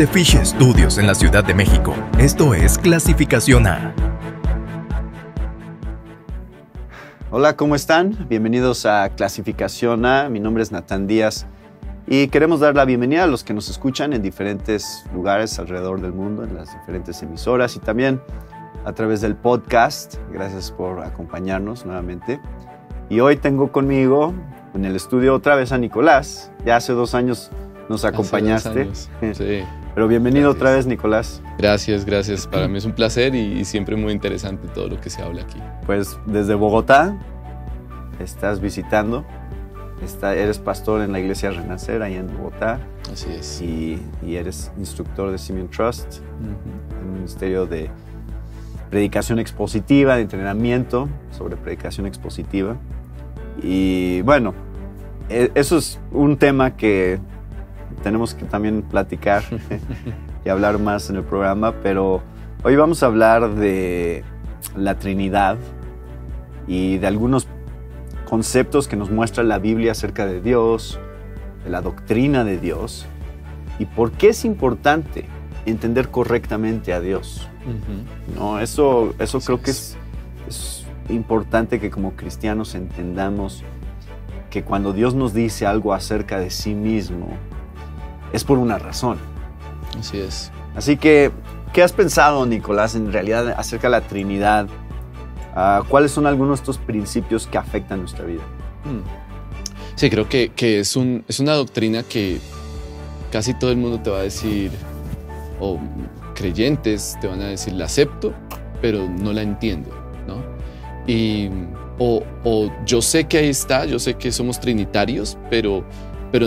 Desde Fish Studios en la Ciudad de México, esto es Clasificación A. Hola, ¿cómo están? Bienvenidos a Clasificación A. Mi nombre es Natán Díaz y queremos dar la bienvenida a los que nos escuchan en diferentes lugares alrededor del mundo, en las diferentes emisoras y también a través del podcast. Gracias por acompañarnos nuevamente. Y hoy tengo conmigo en el estudio otra vez a Nicolás. Ya hace 2 años nos acompañaste. Sí. Pero bienvenido otra vez, Nicolás. Gracias. Para mí es un placer y siempre muy interesante todo lo que se habla aquí. Pues desde Bogotá estás visitando. Eres pastor en la iglesia Renacer, ahí en Bogotá. Así es. Y eres instructor de Simeon Trust, en el Ministerio de Predicación Expositiva, de entrenamiento sobre predicación expositiva. Y bueno, eso es un tema que tenemos que también platicar y hablar más en el programa, pero hoy vamos a hablar de la Trinidad y de algunos conceptos que nos muestra la Biblia acerca de Dios, de la doctrina de Dios y por qué es importante entender correctamente a Dios. ¿No? Eso creo que es importante que como cristianos entendamos que cuando Dios nos dice algo acerca de sí mismo, es por una razón. Así es. Así que, ¿qué has pensado, Nicolás, en realidad acerca de la Trinidad? ¿Cuáles son algunos de estos principios que afectan nuestra vida? Sí, creo que es una doctrina que casi todo el mundo te va a decir, o creyentes te van a decir, la acepto, pero no la entiendo, ¿no? O yo sé que ahí está, yo sé que somos trinitarios, pero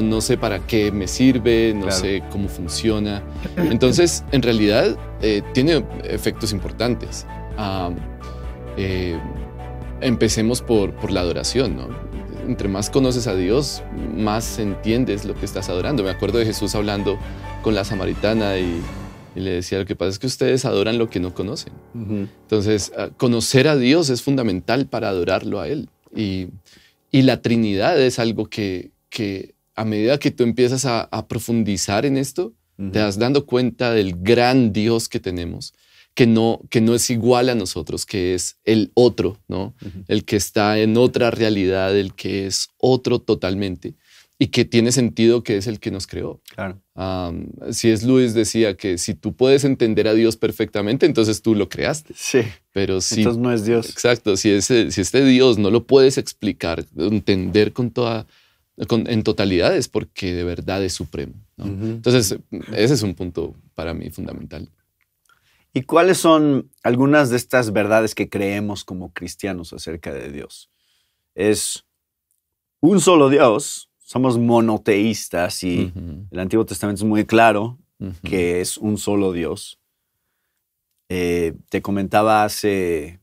no sé para qué me sirve, no sé cómo funciona. Entonces, en realidad, tiene efectos importantes. Empecemos por la adoración, ¿no? Entre más conoces a Dios, más entiendes lo que estás adorando. Me acuerdo de Jesús hablando con la samaritana y le decía, lo que pasa es que ustedes adoran lo que no conocen. Entonces, conocer a Dios es fundamental para adorarlo a Él. Y la Trinidad es algo que a medida que tú empiezas a profundizar en esto, te vas dando cuenta del gran Dios que tenemos, que no es igual a nosotros, que es el otro, ¿no? El que está en otra realidad, el que es otro totalmente y que tiene sentido que es el que nos creó. Claro. C.S. Lewis decía que si tú puedes entender a Dios perfectamente, entonces tú lo creaste. Sí. Pero si, entonces no es Dios. Exacto. Si este Dios no lo puedes explicar, entender en totalidad, es porque de verdad es supremo, ¿no? Entonces, ese es un punto para mí fundamental. ¿Y cuáles son algunas de estas verdades que creemos como cristianos acerca de Dios? Es un solo Dios, somos monoteístas y el Antiguo Testamento es muy claro que es un solo Dios. Te comentaba hace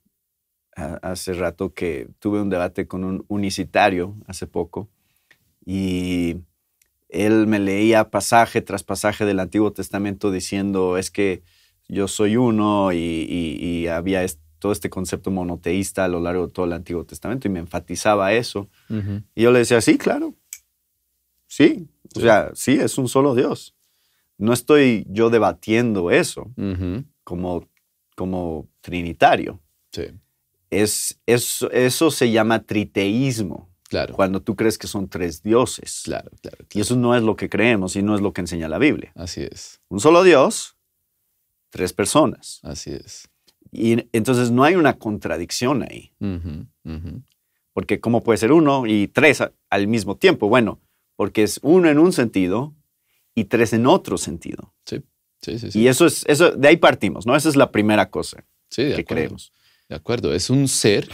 rato que tuve un debate con un unicitario hace poco y él me leía pasaje tras pasaje del Antiguo Testamento diciendo es que yo soy uno y había todo este concepto monoteísta a lo largo de todo el Antiguo Testamento y me enfatizaba eso. Y yo le decía, sí, claro, sí, o sea, sí, es un solo Dios. No estoy yo debatiendo eso como trinitario. Sí. Eso se llama triteísmo. Claro. Cuando tú crees que son 3 dioses. Claro. Y eso no es lo que creemos y no es lo que enseña la Biblia. Así es. Un solo Dios, 3 personas. Así es. Y entonces no hay una contradicción ahí. Porque ¿cómo puede ser 1 y 3 al mismo tiempo? Bueno, porque es 1 en un sentido y 3 en otro sentido. Sí. Y eso de ahí partimos, ¿no? Esa es la primera cosa que creemos. De acuerdo, es un ser,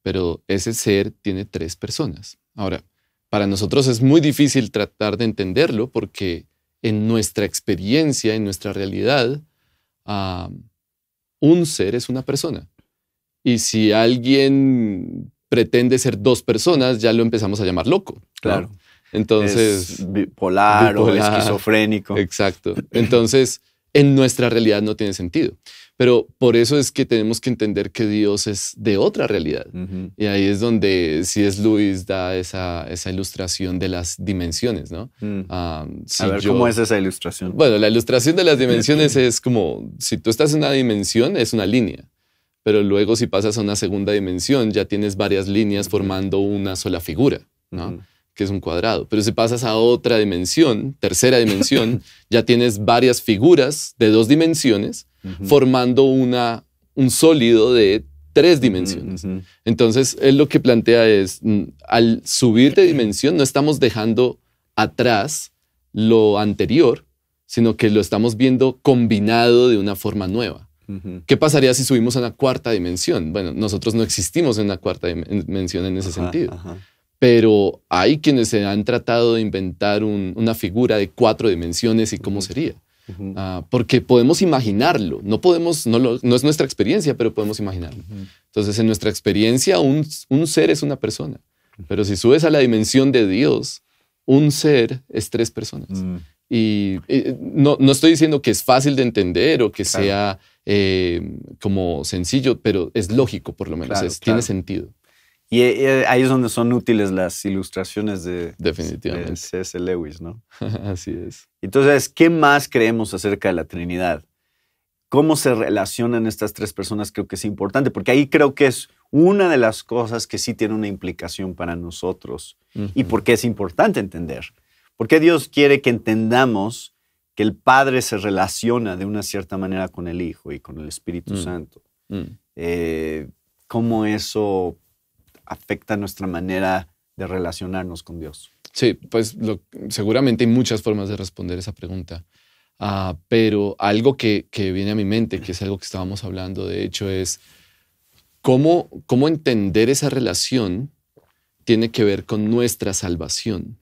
pero ese ser tiene 3 personas. Ahora, para nosotros es muy difícil tratar de entenderlo porque en nuestra experiencia, en nuestra realidad, un ser es una persona. Y si alguien pretende ser 2 personas, ya lo empezamos a llamar loco, ¿no? Claro. Entonces, es bipolar o esquizofrénico. Exacto. Entonces, en nuestra realidad no tiene sentido. Pero por eso es que tenemos que entender que Dios es de otra realidad. Y ahí es donde C.S. Lewis da esa ilustración de las dimensiones, ¿no? A ver, ¿cómo es esa ilustración? Bueno, la ilustración de las dimensiones es como, si tú estás en una dimensión, es una línea. Pero luego si pasas a una segunda dimensión, ya tienes varias líneas formando una sola figura, ¿no? Que es un cuadrado. Pero si pasas a otra dimensión, tercera dimensión, ya tienes varias figuras de 2 dimensiones formando un sólido de 3 dimensiones. Entonces, él lo que plantea es, al subir de dimensión, no estamos dejando atrás lo anterior, sino que lo estamos viendo combinado de una forma nueva. ¿Qué pasaría si subimos a una 4ª dimensión? Bueno, nosotros no existimos en una 4ª dimensión en ese sentido. Pero hay quienes se han tratado de inventar una figura de 4 dimensiones y cómo sería. Porque podemos imaginarlo. No es nuestra experiencia, pero podemos imaginarlo. Entonces, en nuestra experiencia, un ser es una persona. Pero si subes a la dimensión de Dios, un ser es 3 personas. Y no estoy diciendo que es fácil de entender o que sea como sencillo, pero es lógico por lo menos. Tiene sentido. Y ahí es donde son útiles las ilustraciones de C.S. Lewis, ¿no? Así es. Entonces, ¿qué más creemos acerca de la Trinidad? ¿Cómo se relacionan estas 3 personas? Creo que es importante, porque ahí creo que es una de las cosas que sí tiene una implicación para nosotros y por qué es importante entender. Porque Dios quiere que entendamos que el Padre se relaciona de una cierta manera con el Hijo y con el Espíritu Santo. ¿Cómo eso afecta nuestra manera de relacionarnos con Dios? Sí, pues seguramente hay muchas formas de responder esa pregunta. Pero algo que viene a mi mente, que es algo que estábamos hablando, de hecho, es cómo entender esa relación tiene que ver con nuestra salvación.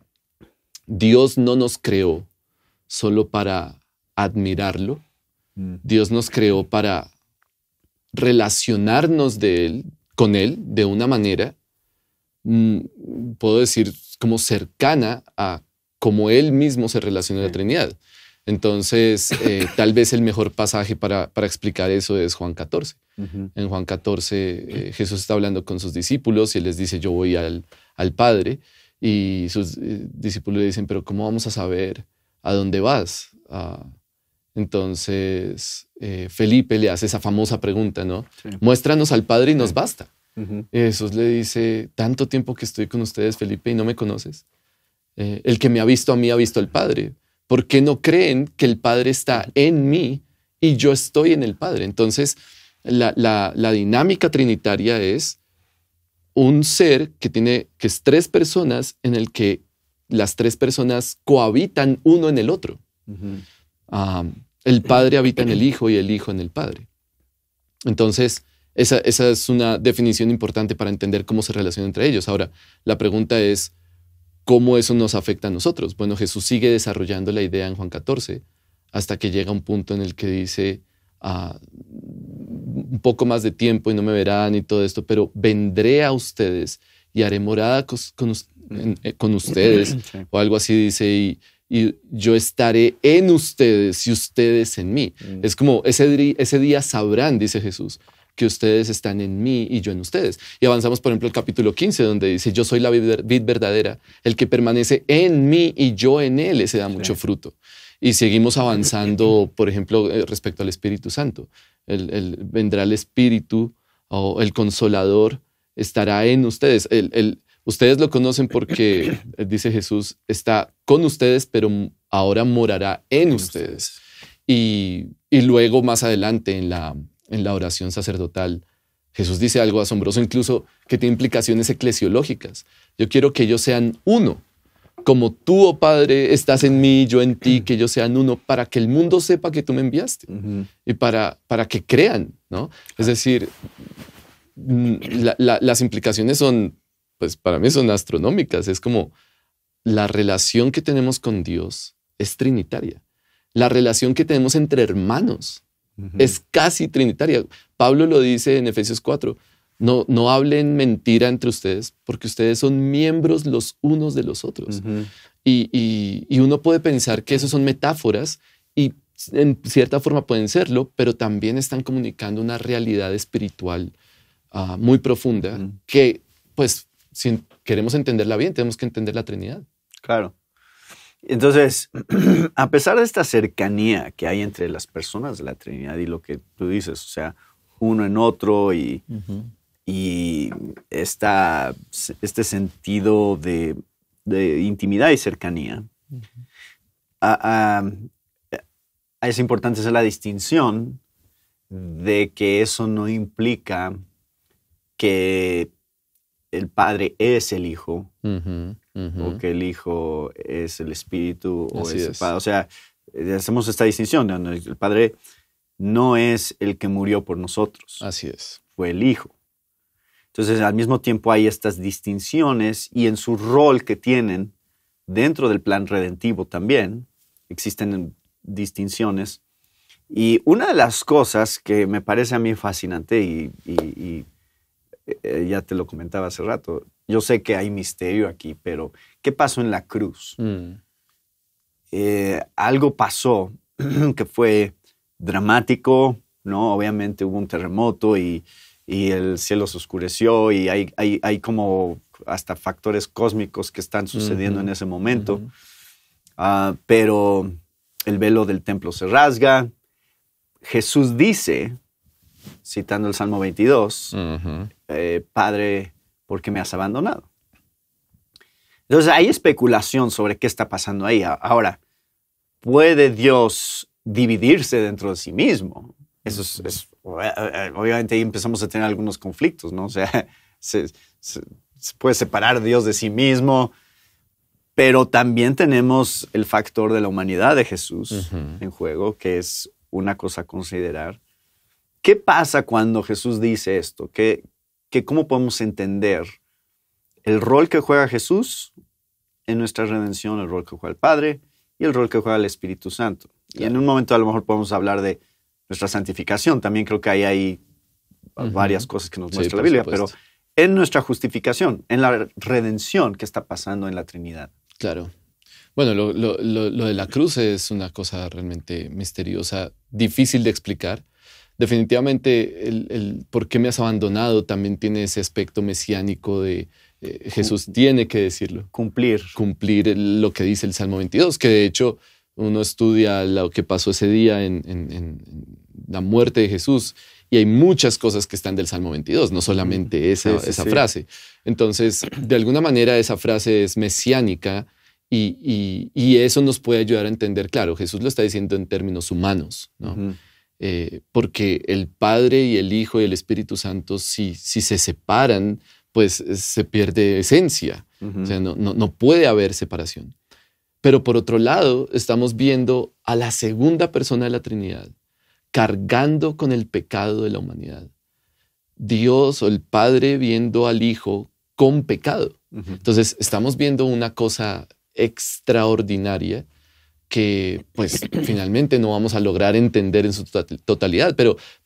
Dios no nos creó solo para admirarlo. Dios nos creó para relacionarnos con Él de una manera, puedo decir, como cercana a cómo Él mismo se relaciona a la Trinidad. Entonces, tal vez el mejor pasaje para explicar eso es Juan 14. En Juan 14, Jesús está hablando con sus discípulos y Él les dice, yo voy al Padre. Y sus discípulos le dicen, pero ¿cómo vamos a saber a dónde vas? Entonces, Felipe le hace esa famosa pregunta, ¿no? Sí. Muéstranos al Padre y nos basta. Y Jesús le dice, tanto tiempo que estoy con ustedes, Felipe, y no me conoces. El que me ha visto a mí ha visto al Padre. ¿Por qué no creen que el Padre está en mí y yo estoy en el Padre? Entonces, la dinámica trinitaria es un ser que es 3 personas en el que las 3 personas cohabitan uno en el otro. El Padre habita en el Hijo y el Hijo en el Padre. Entonces, esa es una definición importante para entender cómo se relacionan entre ellos. Ahora, la pregunta es, ¿cómo eso nos afecta a nosotros? Bueno, Jesús sigue desarrollando la idea en Juan 14 hasta que llega un punto en el que dice, un poco más de tiempo y no me verán y todo esto, pero vendré a ustedes y haré morada con ustedes, o algo así dice, y yo estaré en ustedes y ustedes en mí. Es como ese día sabrán, dice Jesús, que ustedes están en mí y yo en ustedes. Y avanzamos, por ejemplo, al capítulo 15, donde dice, yo soy la vid verdadera, el que permanece en mí y yo en él, ese da mucho fruto. Y seguimos avanzando, por ejemplo, respecto al Espíritu Santo. Vendrá el Espíritu, o el Consolador, estará en ustedes. Ustedes lo conocen porque, dice Jesús, está con ustedes, pero ahora morará en ustedes. Y luego, más adelante, en la oración sacerdotal, Jesús dice algo asombroso, incluso que tiene implicaciones eclesiológicas. Yo quiero que ellos sean uno. Como tú, oh Padre, estás en mí, yo en ti, que ellos sean uno, para que el mundo sepa que tú me enviaste y para que crean, ¿no? Es decir, las implicaciones son, pues para mí son astronómicas. Es como la relación que tenemos con Dios es trinitaria. La relación que tenemos entre hermanos es casi trinitaria. Pablo lo dice en Efesios 4. No hablen mentira entre ustedes porque ustedes son miembros los unos de los otros. Y uno puede pensar que eso son metáforas y en cierta forma pueden serlo, pero también están comunicando una realidad espiritual muy profunda que, pues, si queremos entenderla bien, tenemos que entender la Trinidad. Claro. Entonces, a pesar de esta cercanía que hay entre las personas de la Trinidad y lo que tú dices, o sea, uno en otro y este sentido de intimidad y cercanía, es importante hacer la distinción de que eso no implica que el Padre es el Hijo, o que el Hijo es el Espíritu, o es el Padre. O sea, hacemos esta distinción, ¿no? El Padre no es el que murió por nosotros. Así es. Fue el Hijo. Entonces, al mismo tiempo hay estas distinciones y en su rol que tienen dentro del plan redentivo también existen distinciones. Y una de las cosas que me parece a mí fascinante y ya te lo comentaba hace rato, yo sé que hay misterio aquí, pero ¿qué pasó en la cruz? Algo pasó que fue dramático, ¿no? Obviamente hubo un terremoto y el cielo se oscureció y hay como hasta factores cósmicos que están sucediendo en ese momento. Pero el velo del templo se rasga. Jesús dice, citando el Salmo 22, Padre, ¿por qué me has abandonado? Entonces hay especulación sobre qué está pasando ahí. Ahora, ¿puede Dios dividirse dentro de sí mismo? Eso es obviamente ahí empezamos a tener algunos conflictos, ¿no? O sea, se puede separar Dios de sí mismo, pero también tenemos el factor de la humanidad de Jesús en juego, que es una cosa a considerar. ¿Qué pasa cuando Jesús dice esto? ¿Cómo podemos entender el rol que juega Jesús en nuestra redención, el rol que juega el Padre y el rol que juega el Espíritu Santo? Claro. Y en un momento a lo mejor podemos hablar de nuestra santificación. También creo que hay varias cosas que nos muestra la Biblia, pero en nuestra justificación, en la redención que está pasando en la Trinidad. Claro. Bueno, lo de la cruz es una cosa realmente misteriosa, difícil de explicar. Definitivamente el por qué me has abandonado también tiene ese aspecto mesiánico de Jesús tiene que decirlo. Cumplir lo que dice el Salmo 22, que de hecho uno estudia lo que pasó ese día en la muerte de Jesús y hay muchas cosas que están del Salmo 22, no solamente esa frase. Entonces, de alguna manera esa frase es mesiánica y eso nos puede ayudar a entender, claro, Jesús lo está diciendo en términos humanos, ¿no? Porque el Padre y el Hijo y el Espíritu Santo, si se separan, pues se pierde esencia. O sea, no puede haber separación. Pero por otro lado, estamos viendo a la segunda persona de la Trinidad cargando con el pecado de la humanidad. Dios o el Padre viendo al Hijo con pecado. Entonces, estamos viendo una cosa extraordinaria que pues finalmente no vamos a lograr entender en su totalidad,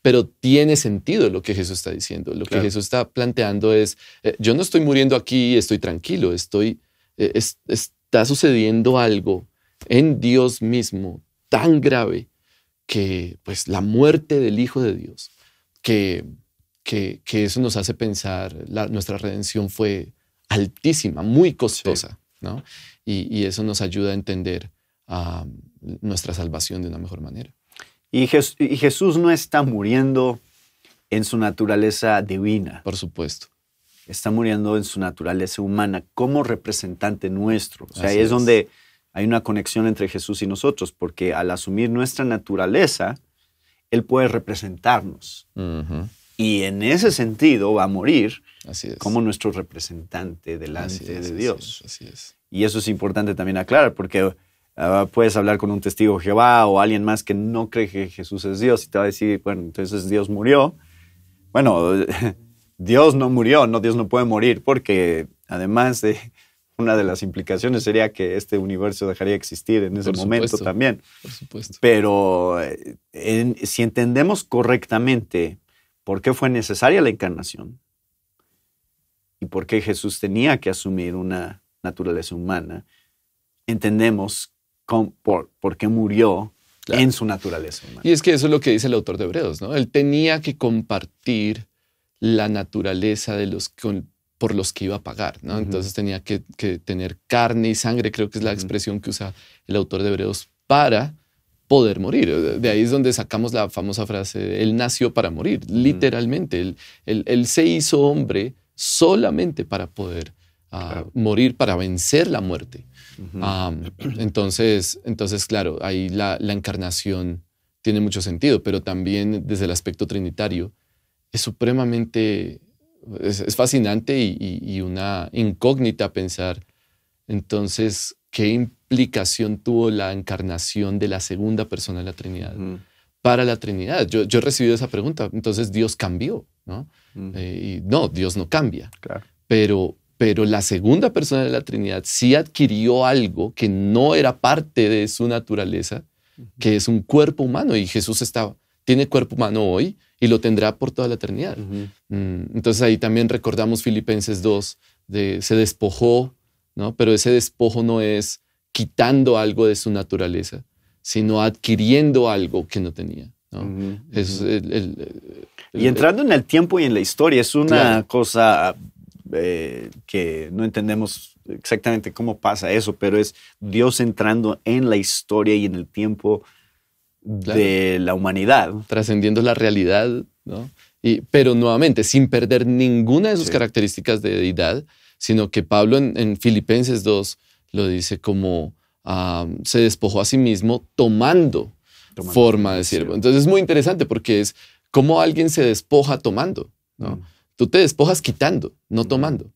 pero tiene sentido lo que Jesús está diciendo. Lo que Jesús está planteando es, yo no estoy muriendo aquí, estoy tranquilo, está sucediendo algo en Dios mismo tan grave que pues la muerte del Hijo de Dios, que eso nos hace pensar, nuestra redención fue altísima, muy costosa, ¿no? Y eso nos ayuda a entender nuestra salvación de una mejor manera. Y Jesús no está muriendo en su naturaleza divina. Por supuesto. Está muriendo en su naturaleza humana como representante nuestro. O sea, ahí es donde hay una conexión entre Jesús y nosotros, porque al asumir nuestra naturaleza, Él puede representarnos. Y en ese sentido va a morir como nuestro representante delante de Dios. Así es. Y eso es importante también aclarar, porque puedes hablar con un testigo de Jehová o alguien más que no cree que Jesús es Dios y te va a decir, bueno, entonces Dios murió. Bueno, Dios no murió, no, Dios no puede morir, porque además de una de las implicaciones sería que este universo dejaría de existir en ese momento también. Por supuesto. Pero si entendemos correctamente por qué fue necesaria la encarnación y por qué Jesús tenía que asumir una naturaleza humana, entendemos por qué murió Claro. en su naturaleza humana. Y es que eso es lo que dice el autor de Hebreos, ¿no? Él tenía que compartir la naturaleza por los que iba a pagar, ¿no? Entonces tenía que tener carne y sangre, creo que es la expresión que usa el autor de Hebreos, para poder morir. De ahí es donde sacamos la famosa frase, él nació para morir, literalmente. Él se hizo hombre solamente para poder morir, para vencer la muerte. Entonces, claro, ahí la encarnación tiene mucho sentido, pero también desde el aspecto trinitario es supremamente, es fascinante y una incógnita pensar, entonces, ¿qué implicación tuvo la encarnación de la segunda persona de la Trinidad para la Trinidad? Yo he recibido esa pregunta, entonces Dios cambió, ¿no? Y no, Dios no cambia, Claro. pero la segunda persona de la Trinidad sí adquirió algo que no era parte de su naturaleza, que es un cuerpo humano, y Jesús tiene cuerpo humano hoy y lo tendrá por toda la eternidad. Entonces ahí también recordamos Filipenses 2, se despojó, ¿no? Pero ese despojo no es quitando algo de su naturaleza, sino adquiriendo algo que no tenía, ¿no? Y entrando en el tiempo y en la historia, es una Claro. cosa que no entendemos exactamente cómo pasa eso, pero es Dios entrando en la historia y en el tiempo de la humanidad. Trascendiendo la realidad, ¿no? Pero nuevamente, sin perder ninguna de sus características de deidad, sino que Pablo en Filipenses 2 lo dice como se despojó a sí mismo tomando forma de siervo. Entonces es muy interesante porque es como alguien se despoja tomando, ¿no? Tú te despojas quitando, no tomando.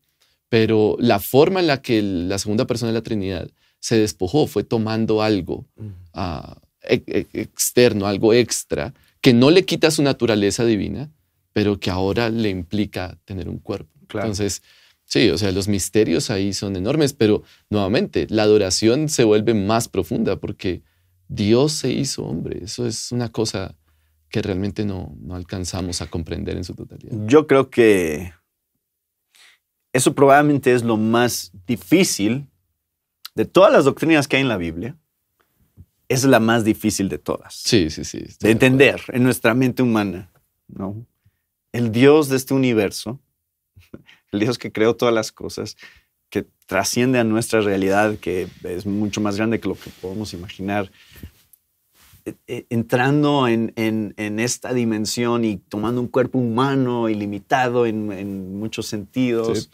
Pero la forma en la que la segunda persona de la Trinidad se despojó fue tomando algo externo, algo extra, que no le quita su naturaleza divina, pero que ahora le implica tener un cuerpo. Claro. Entonces, sí, o sea, los misterios ahí son enormes, pero nuevamente, la adoración se vuelve más profunda porque Dios se hizo hombre. Eso es una cosa que realmente no alcanzamos a comprender en su totalidad. Yo creo que eso probablemente es lo más difícil de todas las doctrinas que hay en la Biblia. Es la más difícil de todas. Sí. De entender en nuestra mente humana, ¿no? El Dios de este universo, el Dios que creó todas las cosas, que trasciende a nuestra realidad, que es mucho más grande que lo que podemos imaginar, entrando en esta dimensión y tomando un cuerpo humano ilimitado en muchos sentidos.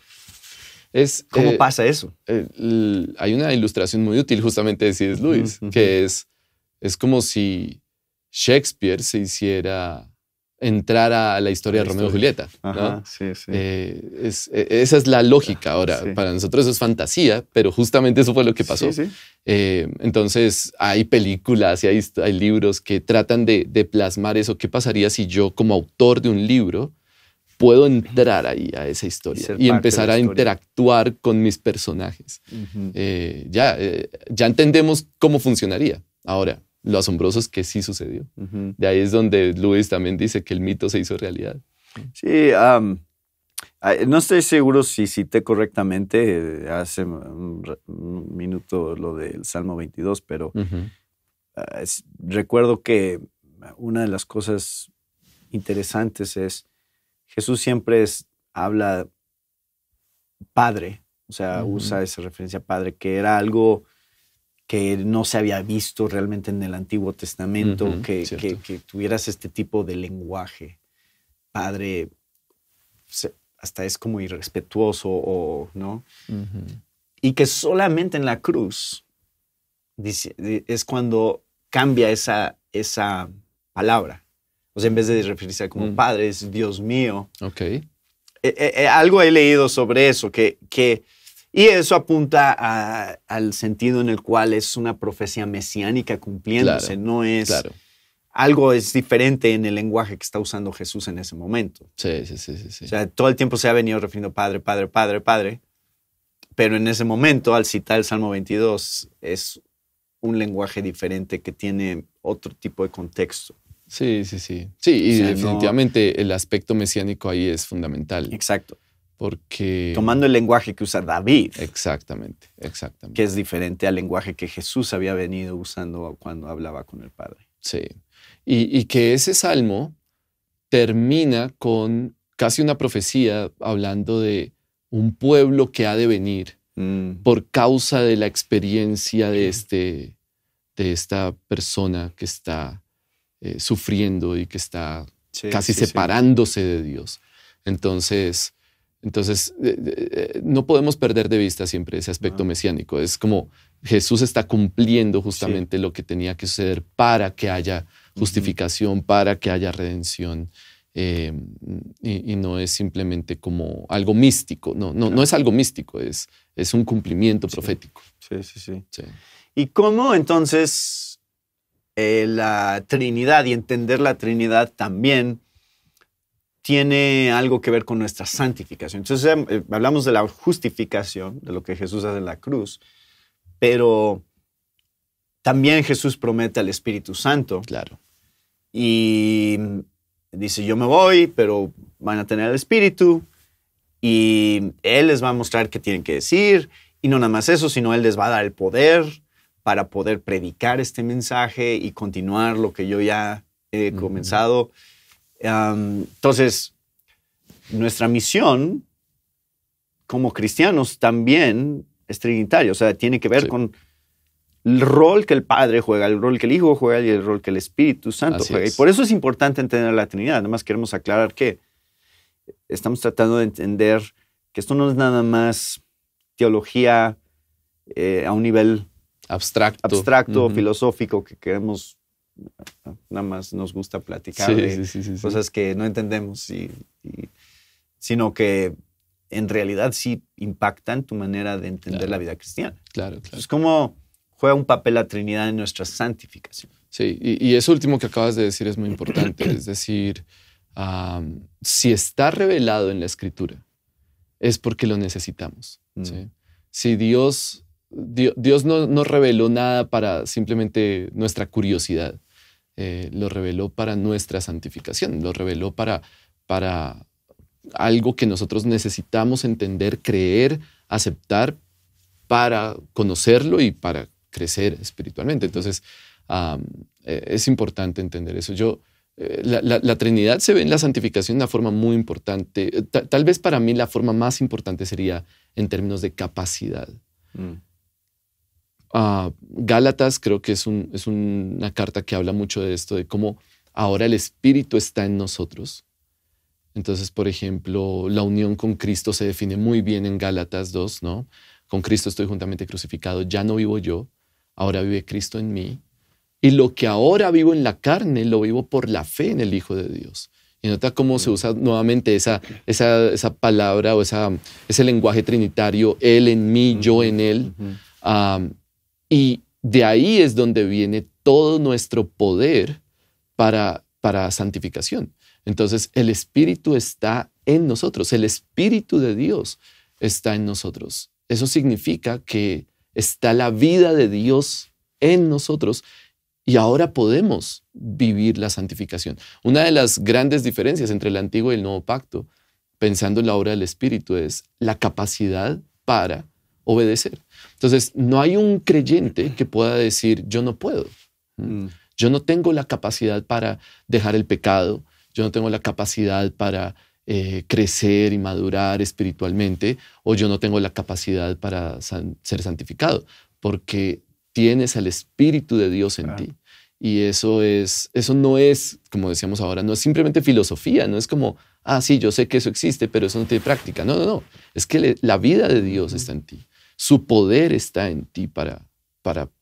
Sí. ¿Cómo pasa eso? Hay una ilustración muy útil justamente de C.S. Lewis, que es como si Shakespeare se hiciera entrar a la historia de Romeo y Julieta, ¿no? Ajá, sí. Esa es la lógica. Ahora, para nosotros eso es fantasía, pero justamente eso fue lo que pasó. Sí. Entonces, hay películas y hay libros que tratan de plasmar eso. ¿Qué pasaría si yo, como autor de un libro, puedo entrar ahí a esa historia y empezar a interactuar con mis personajes? Ya entendemos cómo funcionaría. Ahora, lo asombroso es que sí sucedió. De ahí es donde Lewis también dice que el mito se hizo realidad. Sí, no estoy seguro si cité correctamente hace un minuto lo del Salmo 22, pero recuerdo que una de las cosas interesantes es Jesús siempre habla Padre, o sea, usa esa referencia Padre, que era algo que no se había visto realmente en el Antiguo Testamento, que tuvieras este tipo de lenguaje. Padre, hasta es como irrespetuoso, ¿no? Y que solamente en la cruz es cuando cambia esa palabra. O sea, en vez de referirse como Padre, es Dios mío. Okay. Algo he leído sobre eso, y eso apunta al sentido en el cual es una profecía mesiánica cumpliéndose. Claro, no es... Claro. Algo es diferente en el lenguaje que está usando Jesús en ese momento. Sí. O sea, todo el tiempo se ha venido refiriendo Padre, Padre, Padre, Padre. Pero en ese momento, al citar el Salmo 22, es un lenguaje diferente que tiene otro tipo de contexto. Sí. Sí, y definitivamente el aspecto mesiánico ahí es fundamental. Exacto. Porque... Tomando el lenguaje que usa David. Exactamente. Que es diferente al lenguaje que Jesús había venido usando cuando hablaba con el Padre. Sí. Y que ese salmo termina con casi una profecía hablando de un pueblo que ha de venir por causa de la experiencia de esta persona que está sufriendo y que está casi separándose de Dios. Entonces no podemos perder de vista siempre ese aspecto mesiánico. Es como Jesús está cumpliendo justamente lo que tenía que suceder para que haya justificación, para que haya redención. Y no es simplemente como algo místico. No es algo místico, es un cumplimiento profético. Sí. ¿Y cómo entonces la Trinidad y entender la Trinidad también tiene algo que ver con nuestra santificación? Entonces hablamos de la justificación, de lo que Jesús hace en la cruz, pero también Jesús promete al Espíritu Santo. Claro. Y dice, yo me voy, pero van a tener el Espíritu y Él les va a mostrar qué tienen que decir. Y no nada más eso, sino Él les va a dar el poder para poder predicar este mensaje y continuar lo que yo ya he comenzado. Entonces, nuestra misión como cristianos también es trinitaria. O sea, tiene que ver con el rol que el Padre juega, el rol que el Hijo juega y el rol que el Espíritu Santo juega. Y por eso es importante entender la Trinidad. Además, queremos aclarar que estamos tratando de entender que esto no es nada más teología a un nivel abstracto, filosófico, que queremos, nada más nos gusta platicar de cosas que no entendemos, sino que en realidad sí impactan tu manera de entender la vida cristiana. Claro. Es como juega un papel la Trinidad en nuestra santificación. Sí, y eso último que acabas de decir es muy importante. Es decir, si está revelado en la Escritura, es porque lo necesitamos. ¿Sí? Si Dios no reveló nada para simplemente nuestra curiosidad, lo reveló para nuestra santificación, lo reveló para algo que nosotros necesitamos entender, creer, aceptar para conocerlo y para crecer espiritualmente. Entonces, es importante entender eso. La Trinidad se ve en la santificación de una forma muy importante. Tal vez para mí la forma más importante sería en términos de capacidad. Gálatas creo que es una carta que habla mucho de esto, de cómo ahora el Espíritu está en nosotros. Entonces, por ejemplo, la unión con Cristo se define muy bien en Gálatas 2, ¿no? Con Cristo estoy juntamente crucificado, ya no vivo yo, ahora vive Cristo en mí. Y lo que ahora vivo en la carne, lo vivo por la fe en el Hijo de Dios. Y nota cómo se usa nuevamente esa palabra o ese lenguaje trinitario, Él en mí, yo en Él. Y de ahí es donde viene todo nuestro poder para santificación. Entonces, el Espíritu está en nosotros. El Espíritu de Dios está en nosotros. Eso significa que está la vida de Dios en nosotros y ahora podemos vivir la santificación. Una de las grandes diferencias entre el Antiguo y el Nuevo Pacto, pensando en la obra del Espíritu, es la capacidad para obedecer. Entonces, no hay un creyente que pueda decir, yo no puedo. Yo no tengo la capacidad para dejar el pecado. Yo no tengo la capacidad para crecer y madurar espiritualmente, o yo no tengo la capacidad para ser santificado, porque tienes al Espíritu de Dios en ti. Y eso no es, como decíamos ahora, no es simplemente filosofía, no es como, sí, yo sé que eso existe, pero eso no tiene práctica. No. Es que la vida de Dios está en ti. Su poder está en ti para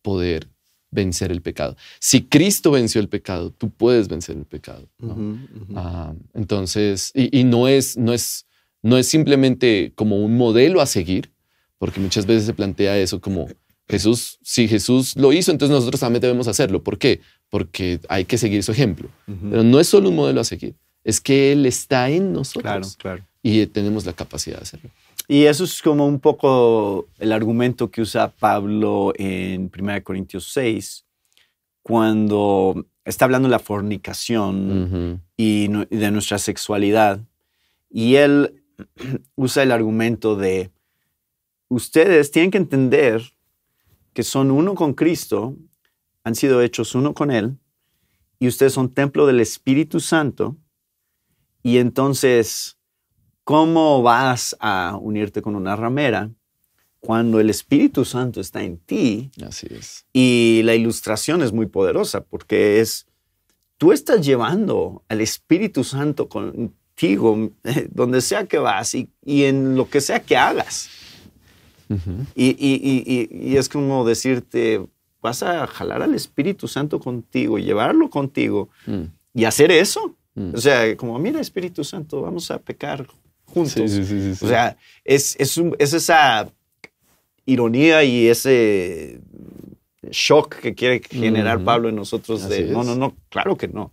poder vencer el pecado. Si Cristo venció el pecado, tú puedes vencer el pecado, ¿no? Entonces, y no es simplemente como un modelo a seguir, porque muchas veces se plantea eso como si Jesús lo hizo, entonces nosotros también debemos hacerlo. ¿Por qué? Porque hay que seguir su ejemplo. Pero no es solo un modelo a seguir, es que Él está en nosotros. Claro. Y tenemos la capacidad de hacerlo. Y eso es como un poco el argumento que usa Pablo en 1 Corintios 6, cuando está hablando de la fornicación y de nuestra sexualidad. Y él usa el argumento de, ustedes tienen que entender que son uno con Cristo, han sido hechos uno con Él, y ustedes son templo del Espíritu Santo. Y entonces, ¿cómo vas a unirte con una ramera cuando el Espíritu Santo está en ti? Así es. Y la ilustración es muy poderosa porque tú estás llevando al Espíritu Santo contigo donde sea que vas y en lo que sea que hagas. Uh-huh. Y es como decirte, vas a jalar al Espíritu Santo contigo, llevarlo contigo y hacer eso. O sea, como, mira, Espíritu Santo, vamos a pecar juntos. Sí. O sea, es esa ironía y ese shock que quiere generar Pablo en nosotros. No, claro que no.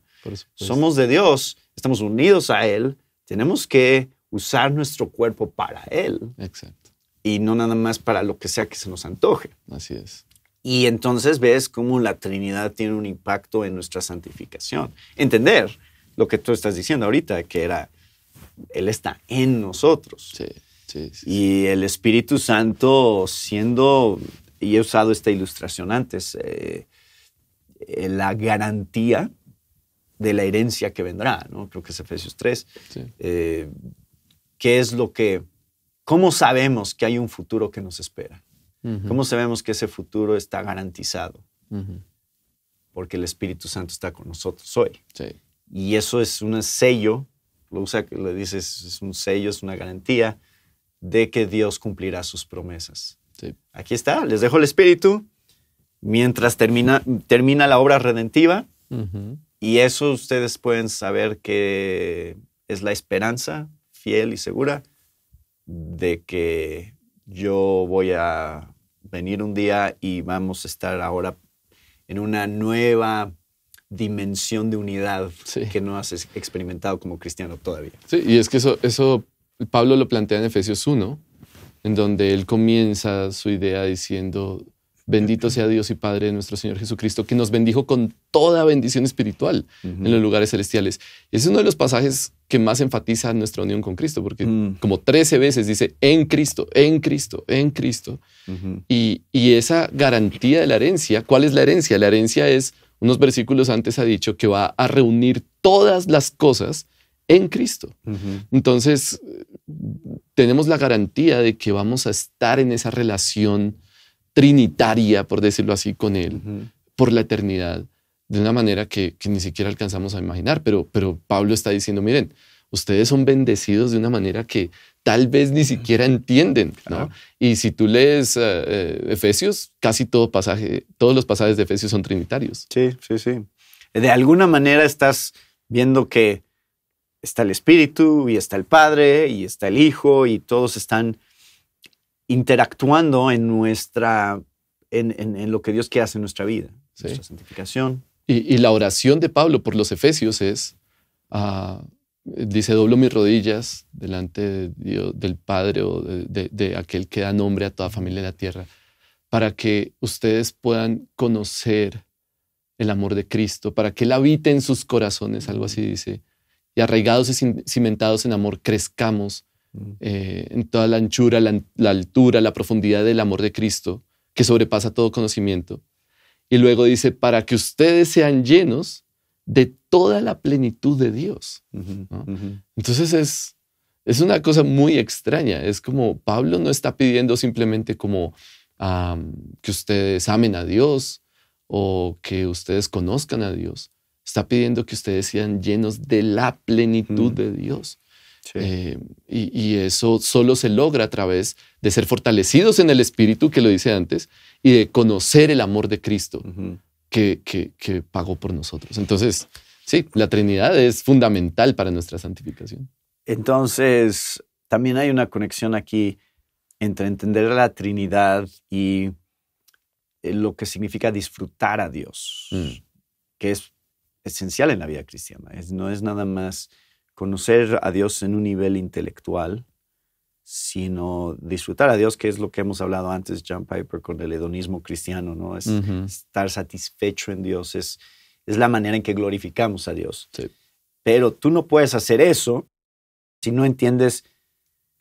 Somos de Dios, estamos unidos a Él, tenemos que usar nuestro cuerpo para Él. Exacto. Y no nada más para lo que sea que se nos antoje. Así es. Y entonces ves cómo la Trinidad tiene un impacto en nuestra santificación. Entender lo que tú estás diciendo ahorita, que Él está en nosotros. Sí. Y el Espíritu Santo siendo, y he usado esta ilustración antes, la garantía de la herencia que vendrá, ¿no? Creo que es Efesios 3. Sí. ¿Qué es lo que... ¿Cómo sabemos que hay un futuro que nos espera? Uh-huh. ¿Cómo sabemos que ese futuro está garantizado? Uh-huh. Porque el Espíritu Santo está con nosotros hoy. Sí. Y eso es un sello, le dices, es un sello, es una garantía de que Dios cumplirá sus promesas. Sí. Aquí está, les dejo el Espíritu mientras termina la obra redentiva. Uh-huh. Y eso ustedes pueden saber que es la esperanza fiel y segura de que yo voy a venir un día y vamos a estar ahora en una nueva dimensión de unidad que no has experimentado como cristiano todavía. Sí, y es que eso Pablo lo plantea en Efesios 1, en donde él comienza su idea diciendo: bendito sea Dios y Padre de nuestro Señor Jesucristo, que nos bendijo con toda bendición espiritual en los lugares celestiales. Y ese es uno de los pasajes que más enfatiza nuestra unión con Cristo, porque como 13 veces dice en Cristo, en Cristo, en Cristo. Y esa garantía de la herencia, ¿cuál es la herencia? La herencia es, unos versículos antes ha dicho, que va a reunir todas las cosas en Cristo. Entonces, tenemos la garantía de que vamos a estar en esa relación trinitaria, por decirlo así, con Él, por la eternidad, de una manera que ni siquiera alcanzamos a imaginar. Pero Pablo está diciendo, miren, ustedes son bendecidos de una manera que tal vez ni siquiera entienden, ¿no? Claro. Y si tú lees Efesios, casi todos los pasajes de Efesios son trinitarios. Sí. De alguna manera estás viendo que está el Espíritu, y está el Padre, y está el Hijo, y todos están interactuando en lo que Dios quiere hacer en nuestra vida, nuestra santificación. Y la oración de Pablo por los Efesios es, dice, doblo mis rodillas delante de Dios, del Padre o de aquel que da nombre a toda familia de la tierra, para que ustedes puedan conocer el amor de Cristo, para que Él habite en sus corazones, algo así dice, y arraigados y cimentados en amor, crezcamos en toda la anchura, la altura, la profundidad del amor de Cristo, que sobrepasa todo conocimiento. Y luego dice, para que ustedes sean llenos de toda la plenitud de Dios, ¿no? Entonces es una cosa muy extraña. Es como Pablo no está pidiendo simplemente como que ustedes amen a Dios o que ustedes conozcan a Dios. Está pidiendo que ustedes sean llenos de la plenitud de Dios. Sí. Y eso solo se logra a través de ser fortalecidos en el Espíritu, que lo dice antes, y de conocer el amor de Cristo que pagó por nosotros. Entonces, sí, la Trinidad es fundamental para nuestra santificación. Entonces, también hay una conexión aquí entre entender la Trinidad y lo que significa disfrutar a Dios, que es esencial en la vida cristiana. No es nada más conocer a Dios en un nivel intelectual, sino disfrutar a Dios, que es lo que hemos hablado antes, John Piper, con el hedonismo cristiano, ¿no? Es estar satisfecho en Dios, es la manera en que glorificamos a Dios. Sí. Pero tú no puedes hacer eso si no entiendes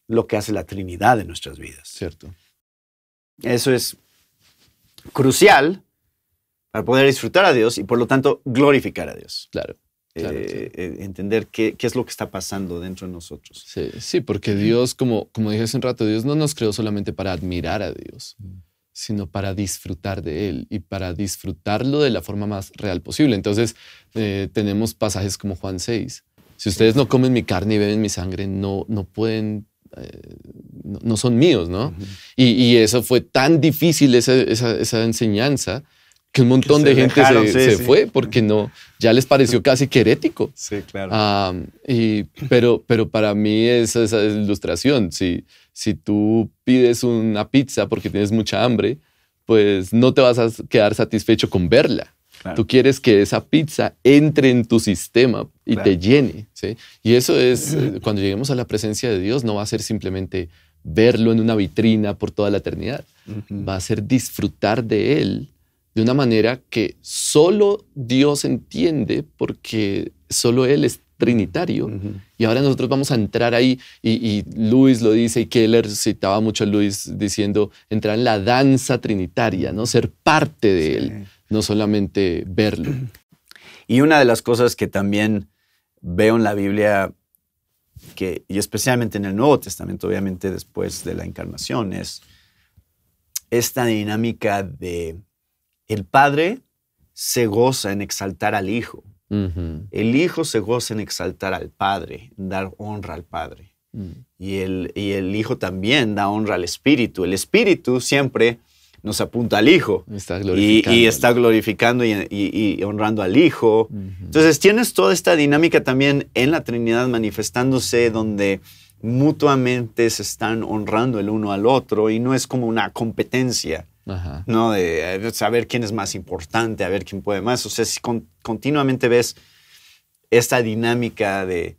lo que hace la Trinidad en nuestras vidas. Cierto. Eso es crucial para poder disfrutar a Dios y por lo tanto glorificar a Dios. Claro. Claro, Entender qué es lo que está pasando dentro de nosotros. Sí, porque Dios, como dije hace un rato, Dios no nos creó solamente para admirar a Dios, sino para disfrutar de Él y para disfrutarlo de la forma más real posible. Entonces, tenemos pasajes como Juan 6. Si ustedes no comen mi carne y beben mi sangre, no pueden, no son míos, ¿no? Y eso fue tan difícil, esa enseñanza, que un montón de gente se fue porque ya les pareció casi que herético. Sí, claro. Pero para mí esa ilustración. Si tú pides una pizza porque tienes mucha hambre, pues no te vas a quedar satisfecho con verla. Claro. Tú quieres que esa pizza entre en tu sistema y te llene, ¿sí? Y eso es, cuando lleguemos a la presencia de Dios, no va a ser simplemente verlo en una vitrina por toda la eternidad. Va a ser disfrutar de Él de una manera que solo Dios entiende, porque solo Él es trinitario. Y ahora nosotros vamos a entrar ahí, y Luis lo dice, y Keller citaba mucho a Luis diciendo, entrar en la danza trinitaria, ¿no? Ser parte de Él, no solamente verlo. Y una de las cosas que también veo en la Biblia, y especialmente en el Nuevo Testamento, obviamente después de la encarnación, es esta dinámica de el Padre se goza en exaltar al Hijo. El Hijo se goza en exaltar al Padre, en dar honra al Padre. Y el Hijo también da honra al Espíritu. El Espíritu siempre nos apunta al Hijo. Y está glorificando y honrando al Hijo. Entonces tienes toda esta dinámica también en la Trinidad manifestándose, donde mutuamente se están honrando el uno al otro, y no es como una competencia. ¿No? De saber quién es más importante, a ver quién puede más. O sea, si continuamente ves esta dinámica de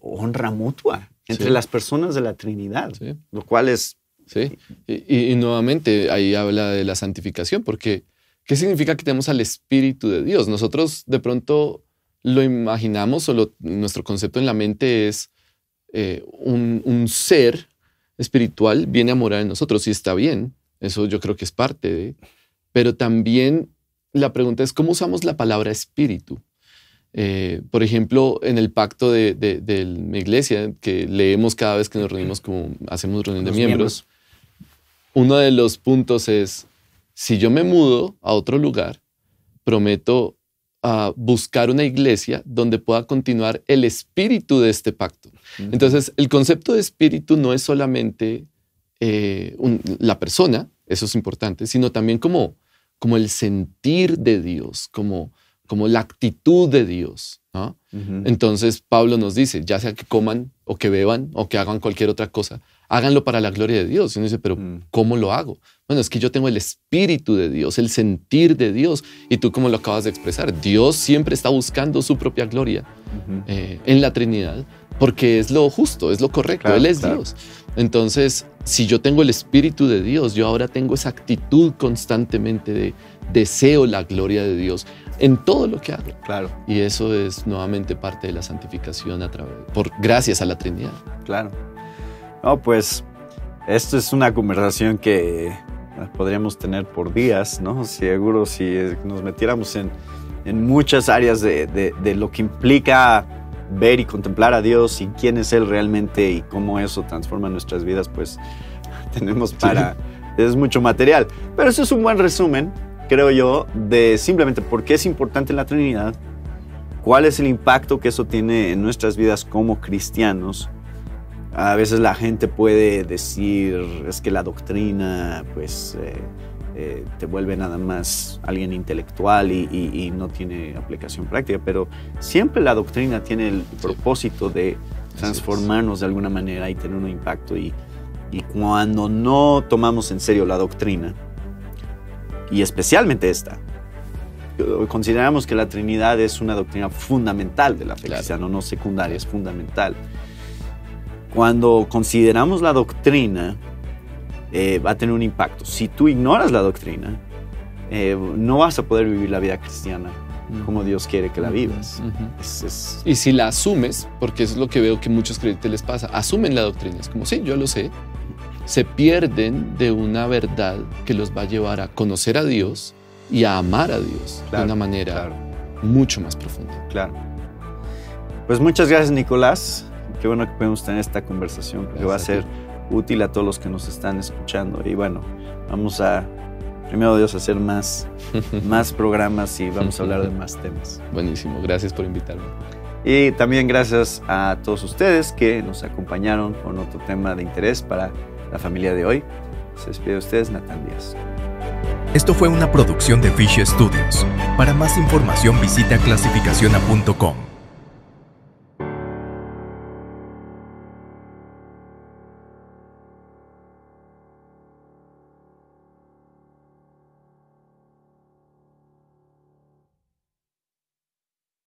honra mutua entre las personas de la Trinidad, lo cual es... Sí, y nuevamente ahí habla de la santificación, porque ¿qué significa que tenemos al Espíritu de Dios? Nosotros de pronto lo imaginamos, nuestro concepto en la mente es un ser espiritual viene a morar en nosotros, y está bien, eso yo creo que es parte de, pero también la pregunta es ¿cómo usamos la palabra espíritu? Por ejemplo, en el pacto de mi iglesia, que leemos cada vez que nos reunimos, como hacemos reunión de miembros, uno de los puntos es, si yo me mudo a otro lugar, prometo buscar una iglesia donde pueda continuar el espíritu de este pacto. Entonces, el concepto de espíritu no es solamente la persona, eso es importante, sino también como el sentir de Dios, como la actitud de Dios, ¿no? Entonces, Pablo nos dice, ya sea que coman o que beban o que hagan cualquier otra cosa, háganlo para la gloria de Dios. Y uno dice, pero ¿cómo lo hago? Bueno, es que yo tengo el espíritu de Dios, el sentir de Dios. Y tú, como lo acabas de expresar, Dios siempre está buscando su propia gloria en la Trinidad, porque es lo justo, es lo correcto. Claro, Él es Dios. Entonces, si yo tengo el espíritu de Dios, yo ahora tengo esa actitud constantemente de deseo la gloria de Dios en todo lo que hago. Claro. Y eso es nuevamente parte de la santificación gracias a la Trinidad. Claro. No, pues esto es una conversación que podríamos tener por días, ¿no? Seguro si nos metiéramos en muchas áreas de lo que implica ver y contemplar a Dios y quién es Él realmente y cómo eso transforma nuestras vidas, pues tenemos es mucho material. Pero eso es un buen resumen, creo yo, de simplemente por qué es importante la Trinidad, cuál es el impacto que eso tiene en nuestras vidas como cristianos. A veces la gente puede decir, es que la doctrina, pues, te vuelve nada más alguien intelectual y no tiene aplicación práctica, pero siempre la doctrina tiene el propósito de transformarnos de alguna manera y tener un impacto. Y cuando no tomamos en serio la doctrina, y especialmente esta, consideramos que la Trinidad es una doctrina fundamental de la fe cristiana, no secundaria, es fundamental. Cuando consideramos la doctrina, va a tener un impacto. Si tú ignoras la doctrina, no vas a poder vivir la vida cristiana como Dios quiere que la vivas. Y si la asumes, porque eso es lo que veo que a muchos creyentes les pasa, asumen la doctrina, es como, sí, yo lo sé, se pierden de una verdad que los va a llevar a conocer a Dios y a amar a Dios de una manera mucho más profunda. Claro. Pues muchas gracias, Nicolás. Qué bueno que podemos tener esta conversación, porque va a ser útil a todos los que nos están escuchando. Y bueno, vamos a, primero Dios, hacer más programas y vamos a hablar de más temas. Buenísimo, gracias por invitarme. Y también gracias a todos ustedes que nos acompañaron con otro tema de interés para la familia de hoy. Se despide de ustedes, Natán Díaz. Esto fue una producción de Fish Studios. Para más información visita clasificaciona.com.